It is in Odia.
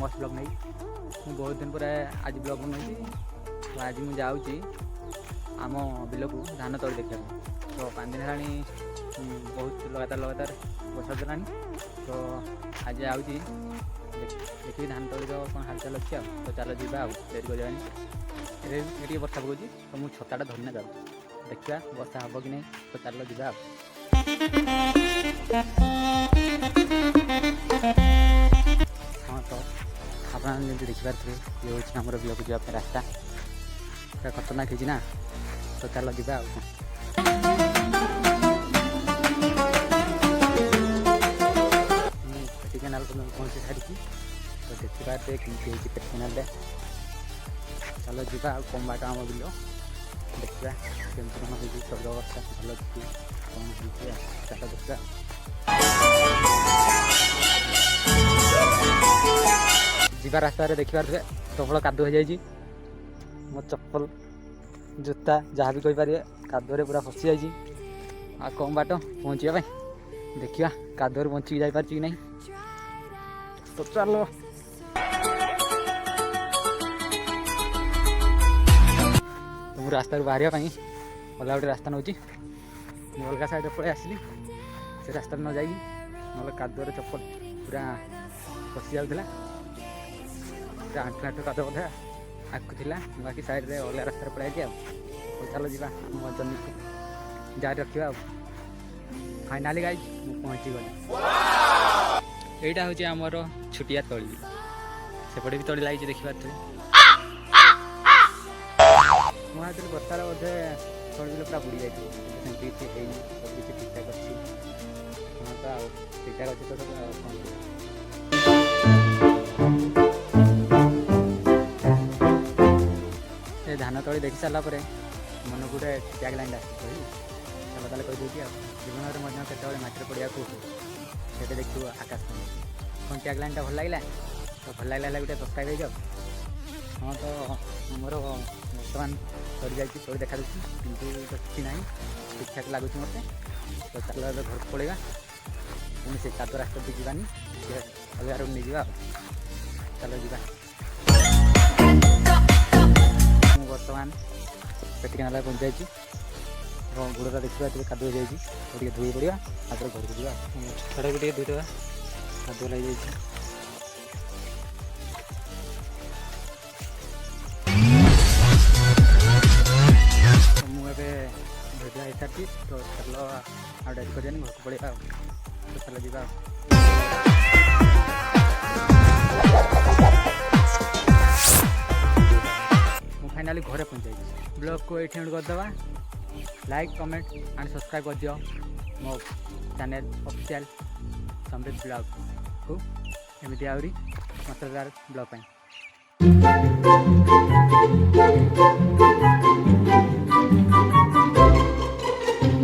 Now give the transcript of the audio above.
ଫାର୍ମ ହାଉସ୍ ବ୍ଲଗ୍ ନେଇ ମୁଁ ବହୁତ ଦିନ ପରେ ଆଜି ବ୍ଲଗ୍ ବନାଉଛି। ତ ଆଜି ମୁଁ ଯାଉଛି ଆମ ବିଲକୁ ଧାନ ତଳି ଦେଖିବା ପାଇଁ। ତ 5 ଦିନ ହେଲାଣି ବହୁତ ଲଗାତାର ବର୍ଷା ଦେଲାଣି। ତ ଆଜି ଆଉଛି ଦେଖିବି ଧାନ ତଳିର କ'ଣ ହାଲଚାଲ ଅଛି ଆଉ। ତ ଚାଲ ଯିବା ଆଉ, ଡେରି କରିବାନି। ଏବେ ଟିକେ ବର୍ଷା ପକାଉଛି ତ ମୁଁ ଛତାଟା ଧରିନା ଯାଉଛି, ଦେଖିବା ବର୍ଷା ହେବ କି ନାହିଁ। ତ ଚାଲ ଯିବା ଆଉ। ହଁ, ତ ଆପଣମାନେ ଯେମିତି ଦେଖିପାରୁଥିବେ ଇଏ ହେଉଛି ଆମର ବିଲକୁ ଯିବା ପାଇଁ ରାସ୍ତା। ପୁରା ଖତରନାକ ହେଇଛି ନା, ତ ଚାଲ ଯିବା ଆଉ। ମୁଁ ପେଟି କେନାଲ ପର୍ଯ୍ୟନ୍ତ ପହଞ୍ଚି ସାରିଛି। ତ ଦେଖିପାରୁଥିବେ କେମିତି ହେଇଛି ପେଟି କେନାଲଟା। ଚାଲ ଯିବା ଆଉ, କମ୍ ବାଟ ଆମ ବିଲ, ଦେଖିବା କେମିତି କ'ଣ ହେଇଛି, ସବୁ ଅବସ୍ଥା ଭଲ ଅଛି କ'ଣ ହେଇଛି। ଚାଲ ଦେଖିବା। ଯିବା ରାସ୍ତାରେ ଦେଖିପାରୁଥିବେ ପ୍ରବଳ କାଦୁଅ ହେଇଯାଇଛି। ମୋ ଚପଲ ଜୋତା ଯାହା ବି କହିପାରିବେ କାଦୁଅରେ ପୁରା ଫସି ଯାଇଛି। ଆଉ କମ୍ ବାଟ ପହଞ୍ଚିବା ପାଇଁ, ଦେଖିବା କାଦୁଅରେ ବଞ୍ଚିକି ଯାଇପାରୁଛି କି ନାହିଁ। ତ ଚାଲ। ମୁଁ ରାସ୍ତାରୁ ବାହାରିବା ପାଇଁ ଅଲଗା ଗୋଟେ ରାସ୍ତା ନେଉଛି। ମୁଁ ଅଲଗା ସାଇଡ଼୍ରେ ପଳେଇ ଆସିଲି, ସେ ରାସ୍ତାରେ ନ ଯାଇକି, ନହେଲେ କାଦୁଅରେ ଚପଲ ପୁରା ଫସି ଯାଉଥିଲା। ପୁରା ଆଣ୍ଠୁ କାଦୁଅ ବୋଧେ ଆଗକୁ ଥିଲା। ମୁଁ ବାକି ସାଇଡ଼୍ରେ ଅଲଗା ରାସ୍ତାରେ ପଳେଇ ଆସିଛି ଆଉ। ଚାଲ ଯିବା ଆମ ଜର୍ଣ୍ଣିକୁ ଜାରି ରଖିବା ଆଉ। ଫାଇନାଲି ଗାଇଜ୍ ମୁଁ ପହଞ୍ଚିଗଲି। ଏଇଟା ହେଉଛି ଆମର ଛୋଟିଆ ତଳି। ସେପଟେ ବି ତଳି ଲାଗିଛି ଦେଖିପାରୁଥିବେ। ମୁଁ ଭାବୁଥିଲି ବର୍ଷାରେ ବୋଧେ ତଳି ବିଲ ପୁରା ବୁଡ଼ି ଯାଇଥିବ, ସେମିତି କିଛି ହେଇନି, ସବୁ କିଛି ଠିକ୍ଠାକ୍ ଅଛି। ହଁ ତ ଆଉ ଠିକ୍ଠାକ୍ ଅଛି ତ ସବୁ ଆଉ କ'ଣ। ଏ ଧାନ ତଳି ଦେଖି ସାରିଲା ପରେ ମନକୁ ଗୋଟେ ଟ୍ୟାଗ୍ ଲାଇନ୍ଟା ଆସିଛି, କହିବି ଚାଲ ତାହେଲେ କହିଦେଉଛି ଆଉ। ଜୀବନରେ ମଧ୍ୟ କେତେବେଳେ ମାଟିରେ ପଡ଼ିବାକୁ ସେଠି ଦେଖିବୁ ଆକାଶ କ'ଣ ଟ୍ୟାଗ୍ ଲାଇନ୍ଟା ଭଲ ଲାଗିଲା। ତ ଭଲ ଲାଗିଲା ଗୋଟେ ସବସ୍କ୍ରାଇବ୍ ହେଇଯାଉ। ହଁ, ତ ଆମର ବର୍ତ୍ତମାନ ସରିଯାଇଛି, ତଳି ଦେଖାଯାଉଛି କିନ୍ତୁ କିଛି ନାହିଁ, ଠିକ୍ଠାକ୍ ଲାଗୁଛି ମୋତେ। ତ ଚାଲ ଏବେ ଘରକୁ ପଳେଇବା, ପୁଣି ସେ କାଦୁଅ ରାସ୍ତା ଦେଇ ଯିବାନି, ସେ ଅଲଗା ରୋଡ଼ ନେଇଯିବା ଆଉ। ଚାଲ ଯିବା। ମୁଁ ବର୍ତ୍ତମାନ ପେଟି କେନାଲରେ ପହଞ୍ଚିଯାଇଛି ଏବଂ ଗୋଡ଼ଟା ଦେଖିବା ଟିକେ କାଦୁଅ ହେଇଯାଇଛି। ତ ଟିକେ ଧୋଇ ପଡ଼ିବା, ତାପରେ ଘରକୁ ଯିବା। ଛୋଟଟାକୁ ଟିକେ ଧୋଇଦେବା, କାଦୁଅ ଲାଗିଯାଇଛି। ମୁଁ ଏବେ ଧୋଇଦେବା ହେଇସାରିଛି। ତ ଚାଲ ଆଉ ଡେରି କରିବାନି, ଘରକୁ ପଳେଇବା ଆଉ। ତ ଚାଲ ଯିବା ଆଉ। ମୁଁ ଫାଇନାଲି ଘରେ ପହଞ୍ଚାଇଛି। ବ୍ଲଗ୍କୁ ଏଇଠି ଏଣ୍ଡ କରିଦେବା। ଲାଇକ୍, କମେଣ୍ଟ ଆଣ୍ଡ ସବସ୍କ୍ରାଇବ୍ କରିଦିଅ ମୋ ଚ୍ୟାନେଲ୍ ଅଫିସିଆଲ୍ ସମୃଦ୍ଧ ବ୍ଲଗ୍କୁ, ଏମିତି ଆହୁରି ମଜାଦାର ବ୍ଲଗ୍ ପାଇଁ।